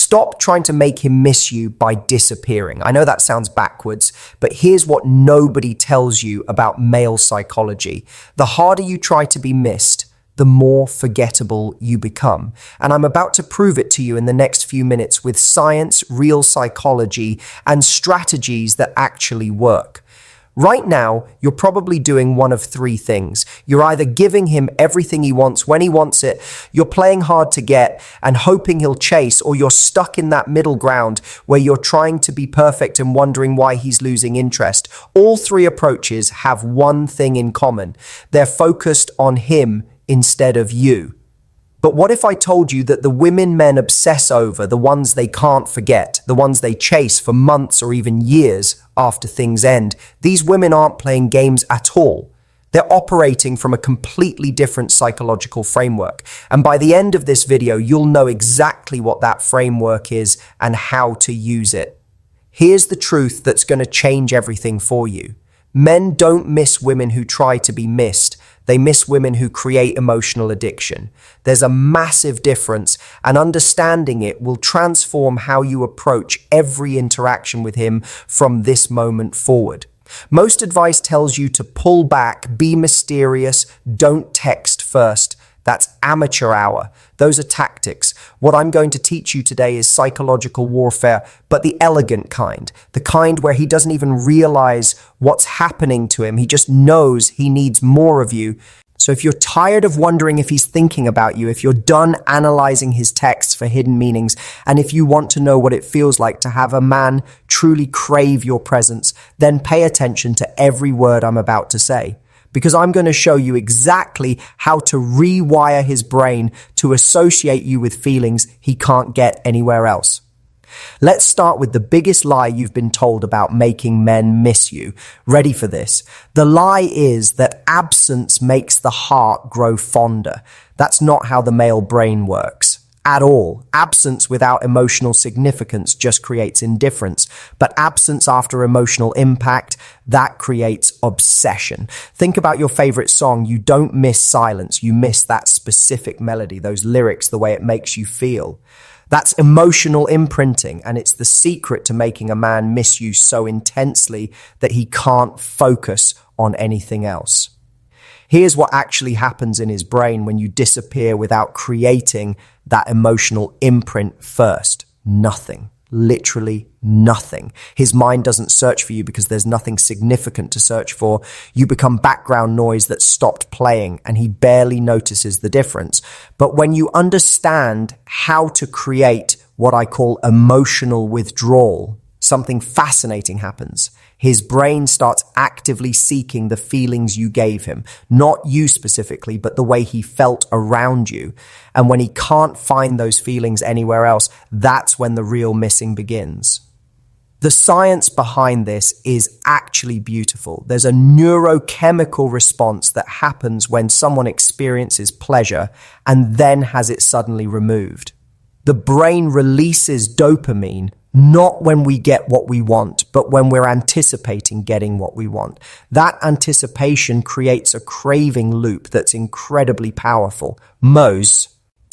Stop trying to make him miss you by disappearing. I know that sounds backwards, but here's what nobody tells you about male psychology. The harder you try to be missed, the more forgettable you become. And I'm about to prove it to you in the next few minutes with science, real psychology, and strategies that actually work. Right now, you're probably doing one of three things. You're either giving him everything he wants when he wants it, you're playing hard to get and hoping he'll chase, or you're stuck in that middle ground where you're trying to be perfect and wondering why he's losing interest. All three approaches have one thing in common. They're focused on him instead of you. But what if I told you that the women men obsess over, the ones they can't forget, the ones they chase for months or even years after things end, these women aren't playing games at all. They're operating from a completely different psychological framework. And by the end of this video, you'll know exactly what that framework is and how to use it. Here's the truth that's going to change everything for you. Men don't miss women who try to be missed. They miss women who create emotional addiction. There's a massive difference, and understanding it will transform how you approach every interaction with him from this moment forward. Most advice tells you to pull back, be mysterious, don't text first. That's amateur hour. Those are tactics. What I'm going to teach you today is psychological warfare, but the elegant kind. The kind where he doesn't even realize what's happening to him. He just knows he needs more of you. So if you're tired of wondering if he's thinking about you, if you're done analyzing his texts for hidden meanings, and if you want to know what it feels like to have a man truly crave your presence, then pay attention to every word I'm about to say. Because I'm going to show you exactly how to rewire his brain to associate you with feelings he can't get anywhere else. Let's start with the biggest lie you've been told about making men miss you. Ready for this? The lie is that absence makes the heart grow fonder. That's not how the male brain works. At all. Absence without emotional significance just creates indifference. But absence after emotional impact, that creates obsession. Think about your favorite song. You don't miss silence. You miss that specific melody, those lyrics, the way it makes you feel. That's emotional imprinting, and it's the secret to making a man miss you so intensely that he can't focus on anything else. Here's what actually happens in his brain when you disappear without creating that emotional imprint first. Nothing. Literally nothing. His mind doesn't search for you because there's nothing significant to search for. You become background noise that stopped playing, and he barely notices the difference. But when you understand how to create what I call emotional withdrawal, something fascinating happens. His brain starts actively seeking the feelings you gave him, not you specifically, but the way he felt around you. And when he can't find those feelings anywhere else, that's when the real missing begins. The science behind this is actually beautiful. There's a neurochemical response that happens when someone experiences pleasure and then has it suddenly removed. The brain releases dopamine not when we get what we want, but when we're anticipating getting what we want. That anticipation creates a craving loop that's incredibly powerful.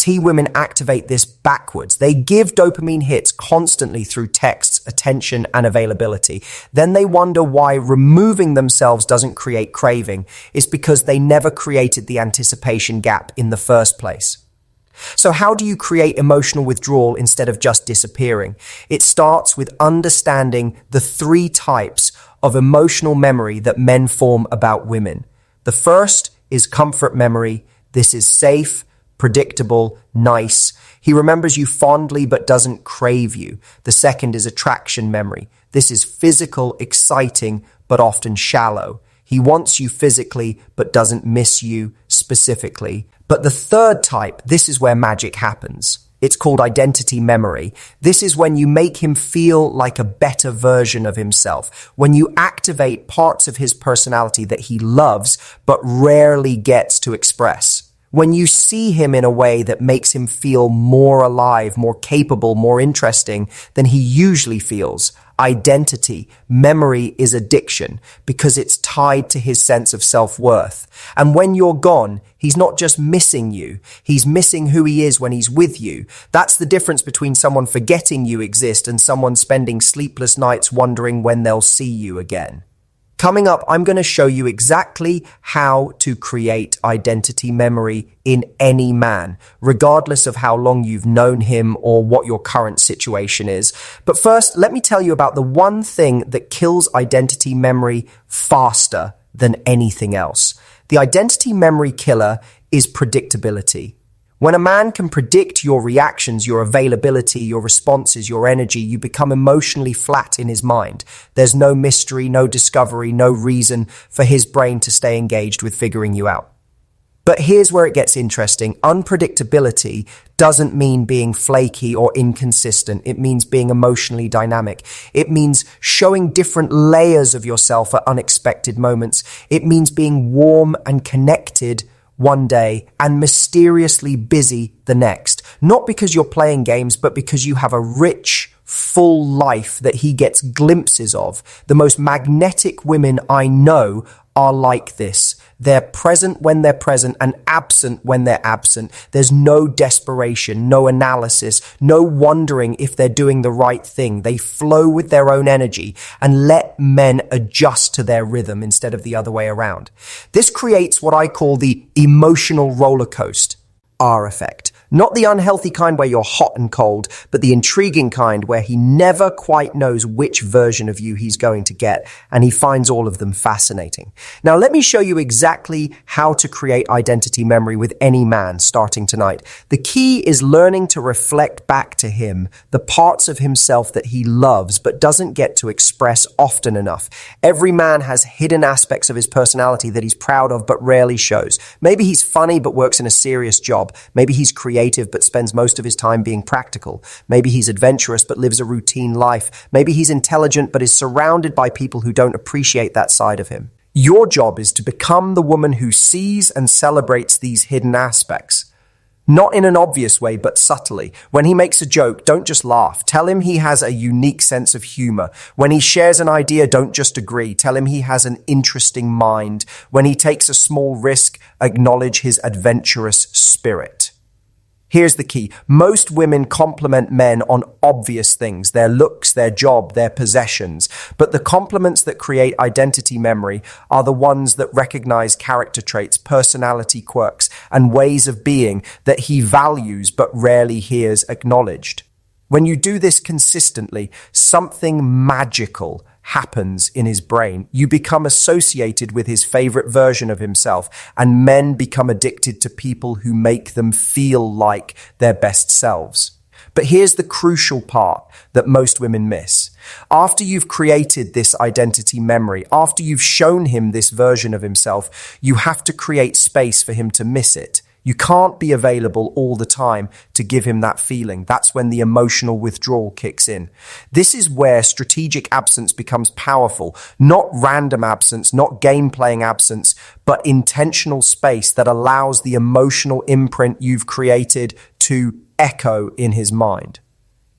Women activate this backwards. They give dopamine hits constantly through texts, attention, and availability. Then they wonder why removing themselves doesn't create craving. It's because they never created the anticipation gap in the first place. So how do you create emotional withdrawal instead of just disappearing? It starts with understanding the three types of emotional memory that men form about women. The first is comfort memory. This is safe, predictable, nice. He remembers you fondly but doesn't crave you. The second is attraction memory. This is physical, exciting, but often shallow. He wants you physically but doesn't miss you specifically. But the third type, this is where magic happens. It's called identity memory. This is when you make him feel like a better version of himself, when you activate parts of his personality that he loves but rarely gets to express. When you see him in a way that makes him feel more alive, more capable, more interesting than he usually feels. Identity, memory is addiction because it's tied to his sense of self-worth. And when you're gone, he's not just missing you, he's missing who he is when he's with you. That's the difference between someone forgetting you exist and someone spending sleepless nights wondering when they'll see you again. Coming up, I'm going to show you exactly how to create identity memory in any man, regardless of how long you've known him or what your current situation is. But first, let me tell you about the one thing that kills identity memory faster than anything else. The identity memory killer is predictability. When a man can predict your reactions, your availability, your responses, your energy, you become emotionally flat in his mind. There's no mystery, no discovery, no reason for his brain to stay engaged with figuring you out. But here's where it gets interesting. Unpredictability doesn't mean being flaky or inconsistent. It means being emotionally dynamic. It means showing different layers of yourself at unexpected moments. It means being warm and connected one day and mysteriously busy the next. Not because you're playing games, but because you have a rich, full life that he gets glimpses of. The most magnetic women I know are like this. They're present when they're present and absent when they're absent. There's no desperation, no analysis, no wondering if they're doing the right thing. They flow with their own energy and let men adjust to their rhythm instead of the other way around. This creates what I call the emotional roller coaster, R effect. Not the unhealthy kind where you're hot and cold, but the intriguing kind where he never quite knows which version of you he's going to get, and he finds all of them fascinating. Now, let me show you exactly how to create identity memory with any man starting tonight. The key is learning to reflect back to him the parts of himself that he loves but doesn't get to express often enough. Every man has hidden aspects of his personality that he's proud of but rarely shows. Maybe he's funny but works in a serious job. Maybe he's creative but spends most of his time being practical. Maybe he's adventurous but lives a routine life. Maybe he's intelligent but is surrounded by people who don't appreciate that side of him. Your job is to become the woman who sees and celebrates these hidden aspects. Not in an obvious way, but subtly. When he makes a joke, don't just laugh. Tell him he has a unique sense of humor. When he shares an idea, don't just agree. Tell him he has an interesting mind. When he takes a small risk, acknowledge his adventurous spirit. Here's the key. Most women compliment men on obvious things, their looks, their job, their possessions. But the compliments that create identity memory are the ones that recognize character traits, personality quirks, and ways of being that he values but rarely hears acknowledged. When you do this consistently, something magical happens in his brain. You become associated with his favorite version of himself, and men become addicted to people who make them feel like their best selves. But here's the crucial part that most women miss. After you've created this identity memory, after you've shown him this version of himself, you have to create space for him to miss it. You can't be available all the time to give him that feeling. That's when the emotional withdrawal kicks in. This is where strategic absence becomes powerful. Not random absence, not game-playing absence, but intentional space that allows the emotional imprint you've created to echo in his mind.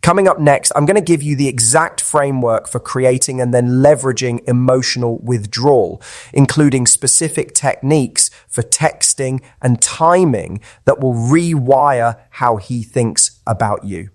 Coming up next, I'm going to give you the exact framework for creating and then leveraging emotional withdrawal, including specific techniques for texting and timing that will rewire how he thinks about you.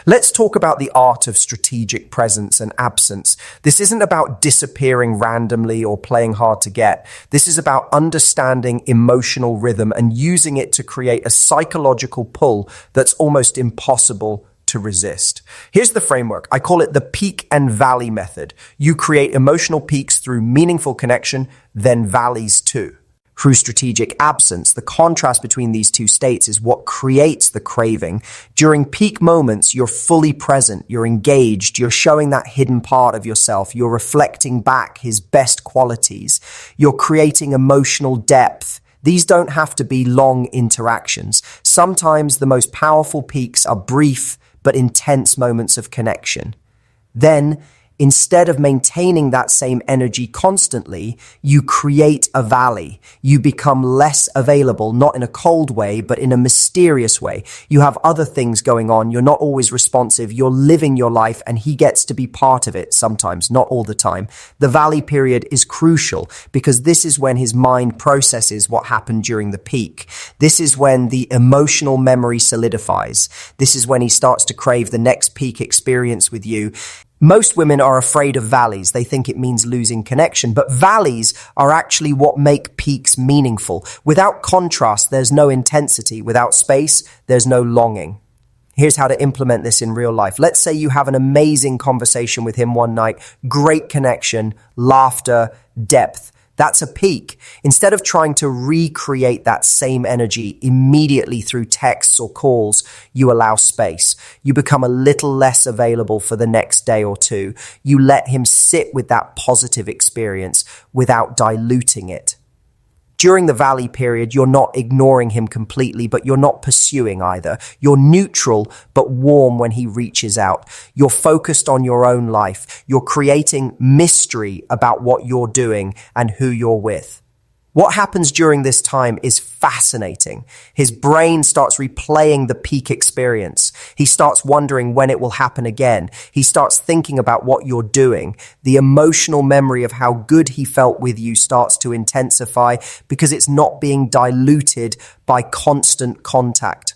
Let's talk about the art of strategic presence and absence. This isn't about disappearing randomly or playing hard to get. This is about understanding emotional rhythm and using it to create a psychological pull that's almost impossible to resist. Here's the framework. I call it the peak and valley method. You create emotional peaks through meaningful connection, then valleys too. Through strategic absence, the contrast between these two states is what creates the craving. During peak moments, you're fully present, you're engaged, you're showing that hidden part of yourself, you're reflecting back his best qualities, you're creating emotional depth. These don't have to be long interactions. Sometimes the most powerful peaks are brief but intense moments of connection. Then, Instead of maintaining that same energy constantly, you create a valley. You become less available, not in a cold way, but in a mysterious way. You have other things going on. You're not always responsive. You're living your life, and he gets to be part of it sometimes, not all the time. The valley period is crucial because this is when his mind processes what happened during the peak. This is when the emotional memory solidifies. This is when he starts to crave the next peak experience with you. Most women are afraid of valleys. They think it means losing connection, but valleys are actually what make peaks meaningful. Without contrast, there's no intensity. Without space, there's no longing. Here's how to implement this in real life. Let's say you have an amazing conversation with him one night, great connection, laughter, depth. That's a peak. Instead of trying to recreate that same energy immediately through texts or calls, you allow space. You become a little less available for the next day or two. You let him sit with that positive experience without diluting it. During the valley period, you're not ignoring him completely, but you're not pursuing either. You're neutral, but warm when he reaches out. You're focused on your own life. You're creating mystery about what you're doing and who you're with. What happens during this time is fascinating. His brain starts replaying the peak experience. He starts wondering when it will happen again. He starts thinking about what you're doing. The emotional memory of how good he felt with you starts to intensify because it's not being diluted by constant contact.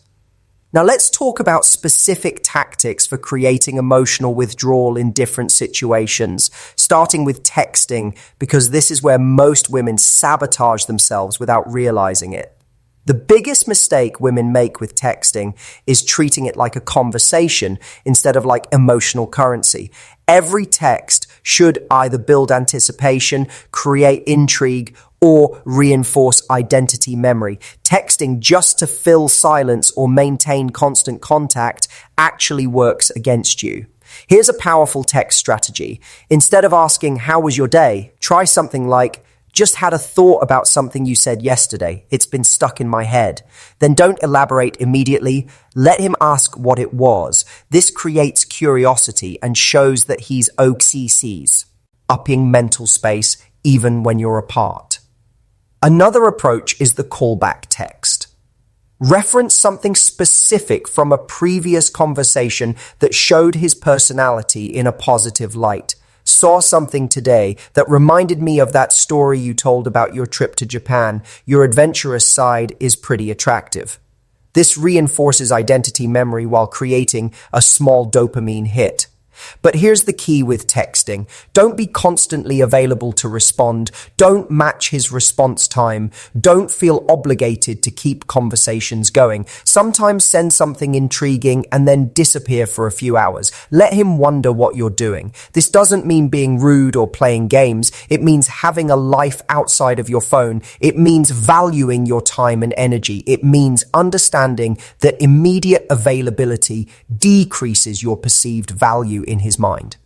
Now let's talk about specific tactics for creating emotional withdrawal in different situations, starting with texting, because this is where most women sabotage themselves without realizing it. The biggest mistake women make with texting is treating it like a conversation instead of like emotional currency. Every text should either build anticipation, create intrigue, or reinforce identity memory. Texting just to fill silence or maintain constant contact actually works against you. Here's a powerful text strategy. Instead of asking, "How was your day?" try something like, "Just had a thought about something you said yesterday. It's been stuck in my head." Then don't elaborate immediately. Let him ask what it was. This creates curiosity and shows that he's OCCs, upping mental space even when you're apart. Another approach is the callback text. Reference something specific from a previous conversation that showed his personality in a positive light. Saw something today that reminded me of that story you told about your trip to Japan. Your adventurous side is pretty attractive. This reinforces identity memory while creating a small dopamine hit. But here's the key with texting. Don't be constantly available to respond. Don't match his response time. Don't feel obligated to keep conversations going. Sometimes send something intriguing and then disappear for a few hours. Let him wonder what you're doing. This doesn't mean being rude or playing games. It means having a life outside of your phone. It means valuing your time and energy. It means understanding that immediate availability decreases your perceived value in his mind.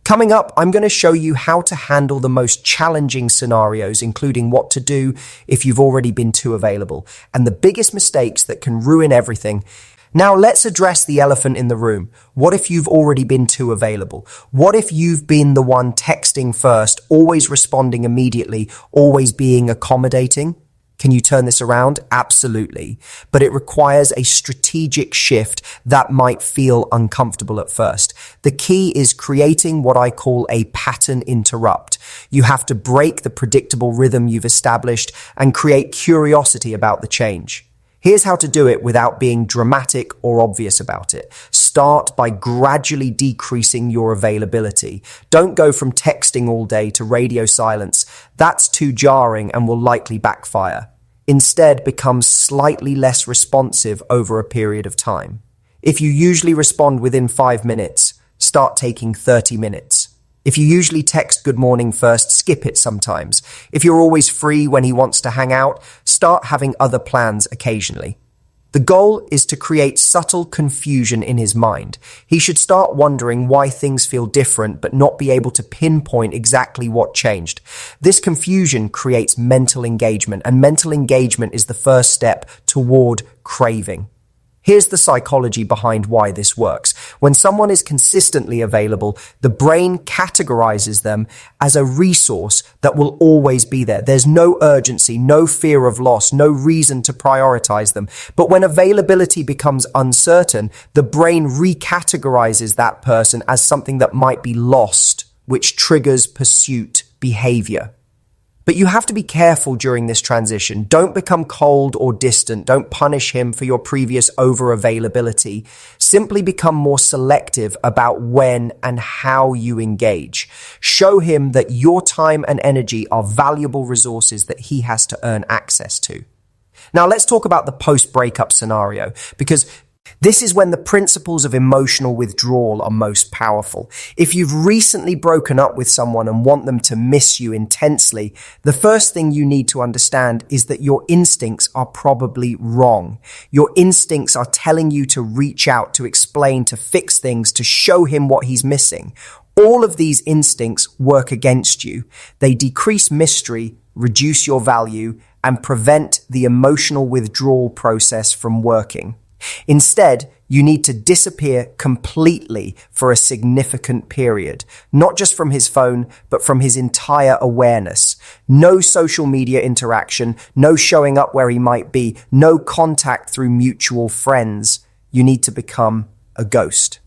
Coming up, I'm going to show you how to handle the most challenging scenarios, including what to do if you've already been too available, and the biggest mistakes that can ruin everything. Now let's address the elephant in the room. What if you've already been too available? What if you've been the one texting first, always responding immediately, always being accommodating? Can you turn this around? Absolutely. But it requires a strategic shift that might feel uncomfortable at first. The key is creating what I call a pattern interrupt. You have to break the predictable rhythm you've established and create curiosity about the change. Here's how to do it without being dramatic or obvious about it. Start by gradually decreasing your availability. Don't go from texting all day to radio silence. That's too jarring and will likely backfire. Instead, become slightly less responsive over a period of time. If you usually respond within 5 minutes, start taking 30 minutes. If you usually text good morning first, skip it sometimes. If you're always free when he wants to hang out, start having other plans occasionally. The goal is to create subtle confusion in his mind. He should start wondering why things feel different but not be able to pinpoint exactly what changed. This confusion creates mental engagement, and mental engagement is the first step toward craving. Here's the psychology behind why this works. When someone is consistently available, the brain categorizes them as a resource that will always be there. There's no urgency, no fear of loss, no reason to prioritize them. But when availability becomes uncertain, the brain recategorizes that person as something that might be lost, which triggers pursuit behavior. But you have to be careful during this transition. Don't become cold or distant. Don't punish him for your previous over-availability. Simply become more selective about when and how you engage. Show him that your time and energy are valuable resources that he has to earn access to. Now let's talk about the post-breakup scenario, because this is when the principles of emotional withdrawal are most powerful. If you've recently broken up with someone and want them to miss you intensely, the first thing you need to understand is that your instincts are probably wrong. Your instincts are telling you to reach out, to explain, to fix things, to show him what he's missing. All of these instincts work against you. They decrease mystery, reduce your value, and prevent the emotional withdrawal process from working. Instead, you need to disappear completely for a significant period, not just from his phone, but from his entire awareness. No social media interaction, no showing up where he might be, no contact through mutual friends. You need to become a ghost.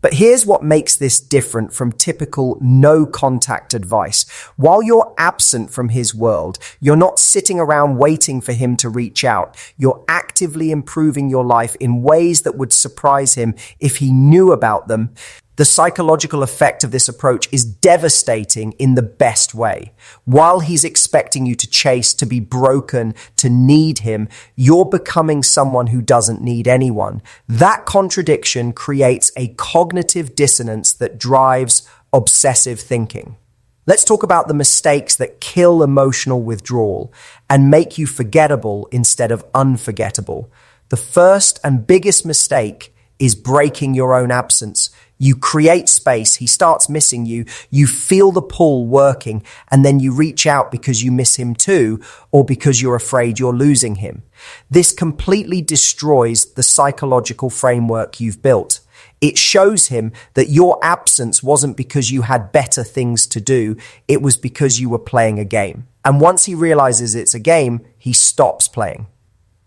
But here's what makes this different from typical no contact advice. While you're absent from his world, you're not sitting around waiting for him to reach out. You're actively improving your life in ways that would surprise him if he knew about them. The psychological effect of this approach is devastating in the best way. While he's expecting you to chase, to be broken, to need him, you're becoming someone who doesn't need anyone. That contradiction creates a cognitive dissonance that drives obsessive thinking. Let's talk about the mistakes that kill emotional withdrawal and make you forgettable instead of unforgettable. The first and biggest mistake is breaking your own absence. You create space, he starts missing you, you feel the pull working, and then you reach out because you miss him too, or because you're afraid you're losing him. This completely destroys the psychological framework you've built. It shows him that your absence wasn't because you had better things to do, it was because you were playing a game. And once he realizes it's a game, he stops playing.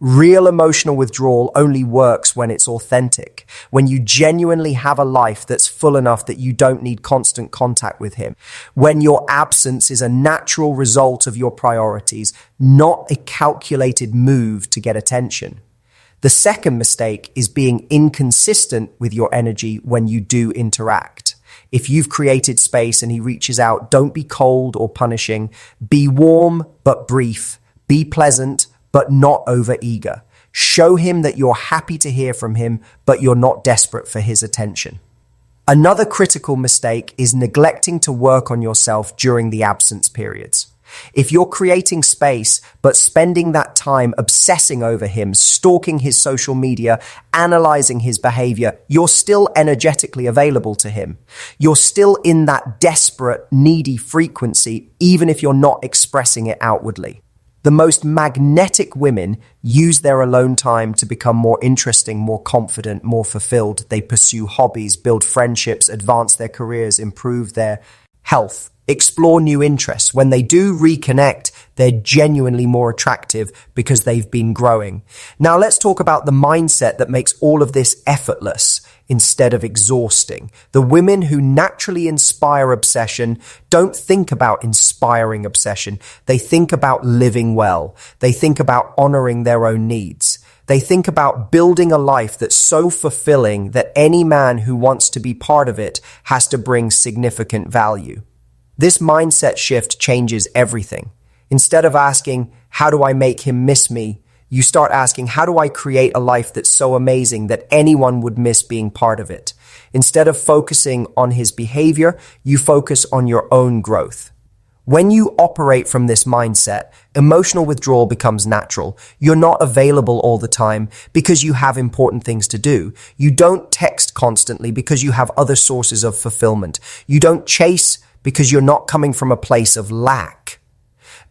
Real emotional withdrawal only works when it's authentic, when you genuinely have a life that's full enough that you don't need constant contact with him, when your absence is a natural result of your priorities, not a calculated move to get attention. The second mistake is being inconsistent with your energy when you do interact. If you've created space and he reaches out, don't be cold or punishing. Be warm but brief. Be pleasant but not over-eager. Show him that you're happy to hear from him, but you're not desperate for his attention. Another critical mistake is neglecting to work on yourself during the absence periods. If you're creating space, but spending that time obsessing over him, stalking his social media, analyzing his behavior, you're still energetically available to him. You're still in that desperate, needy frequency, even if you're not expressing it outwardly. The most magnetic women use their alone time to become more interesting, more confident, more fulfilled. They pursue hobbies, build friendships, advance their careers, improve their health, explore new interests. When they do reconnect, they're genuinely more attractive because they've been growing. Now let's talk about the mindset that makes all of this effortless instead of exhausting. The women who naturally inspire obsession don't think about inspiring obsession. They think about living well. They think about honoring their own needs. They think about building a life that's so fulfilling that any man who wants to be part of it has to bring significant value. This mindset shift changes everything. Instead of asking, how do I make him miss me? You start asking, how do I create a life that's so amazing that anyone would miss being part of it? Instead of focusing on his behavior, you focus on your own growth. When you operate from this mindset, emotional withdrawal becomes natural. You're not available all the time because you have important things to do. You don't text constantly because you have other sources of fulfillment. You don't chase because you're not coming from a place of lack.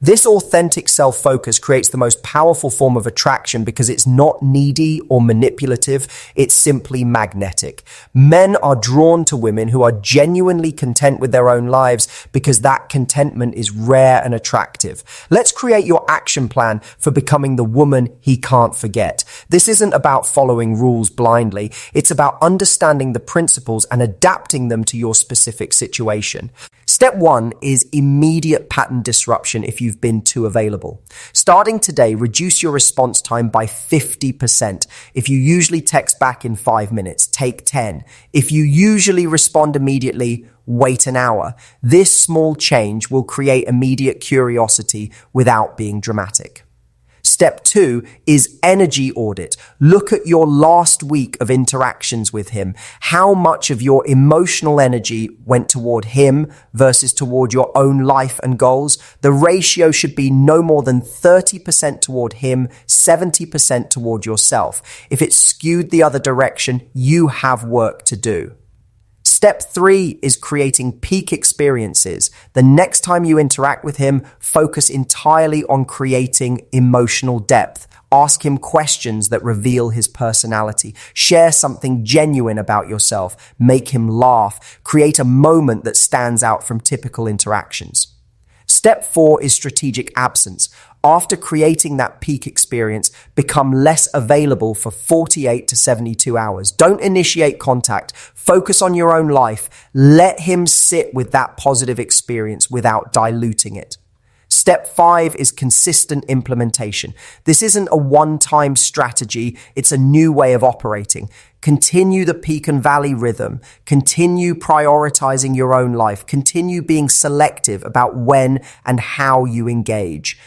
This authentic self-focus creates the most powerful form of attraction because it's not needy or manipulative, it's simply magnetic. Men are drawn to women who are genuinely content with their own lives because that contentment is rare and attractive. Let's create your action plan for becoming the woman he can't forget. This isn't about following rules blindly, it's about understanding the principles and adapting them to your specific situation. Step 1 is immediate pattern disruption if you've been too available. Starting today, reduce your response time by 50%. If you usually text back in 5 minutes, take 10. If you usually respond immediately, wait an hour. This small change will create immediate curiosity without being dramatic. Step 2 is energy audit. Look at your last week of interactions with him. How much of your emotional energy went toward him versus toward your own life and goals? The ratio should be no more than 30% toward him, 70% toward yourself. If it's skewed the other direction, you have work to do. Step 3 is creating peak experiences. The next time you interact with him, focus entirely on creating emotional depth. Ask him questions that reveal his personality. Share something genuine about yourself. Make him laugh. Create a moment that stands out from typical interactions. Step 4 is strategic absence. After creating that peak experience, become less available for 48 to 72 hours. Don't initiate contact. Focus on your own life. Let him sit with that positive experience without diluting it. Step 5 is consistent implementation. This isn't a one-time strategy, it's a new way of operating. Continue the peak and valley rhythm. Continue prioritizing your own life. Continue being selective about when and how you engage.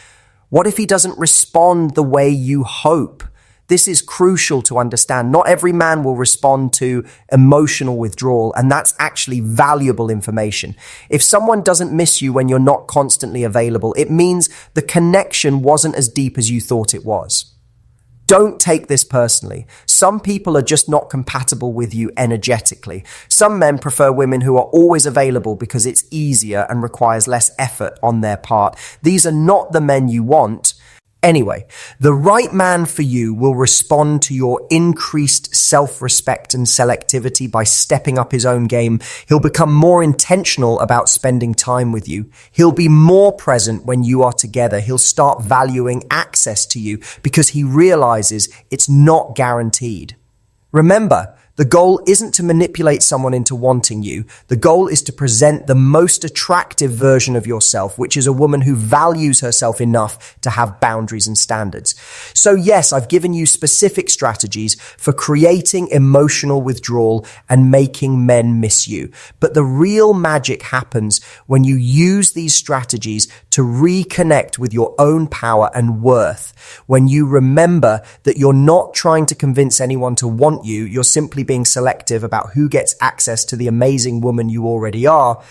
What if he doesn't respond the way you hope? This is crucial to understand. Not every man will respond to emotional withdrawal, and that's actually valuable information. If someone doesn't miss you when you're not constantly available, it means the connection wasn't as deep as you thought it was. Don't take this personally. Some people are just not compatible with you energetically. Some men prefer women who are always available because it's easier and requires less effort on their part. These are not the men you want. Anyway, the right man for you will respond to your increased self-respect and selectivity by stepping up his own game. He'll become more intentional about spending time with you. He'll be more present when you are together. He'll start valuing access to you because he realizes it's not guaranteed. Remember, the goal isn't to manipulate someone into wanting you. The goal is to present the most attractive version of yourself, which is a woman who values herself enough to have boundaries and standards. So yes, I've given you specific strategies for creating emotional withdrawal and making men miss you. But the real magic happens when you use these strategies to reconnect with your own power and worth. When you remember that you're not trying to convince anyone to want you, you're simply being selective about who gets access to the amazing woman you already are.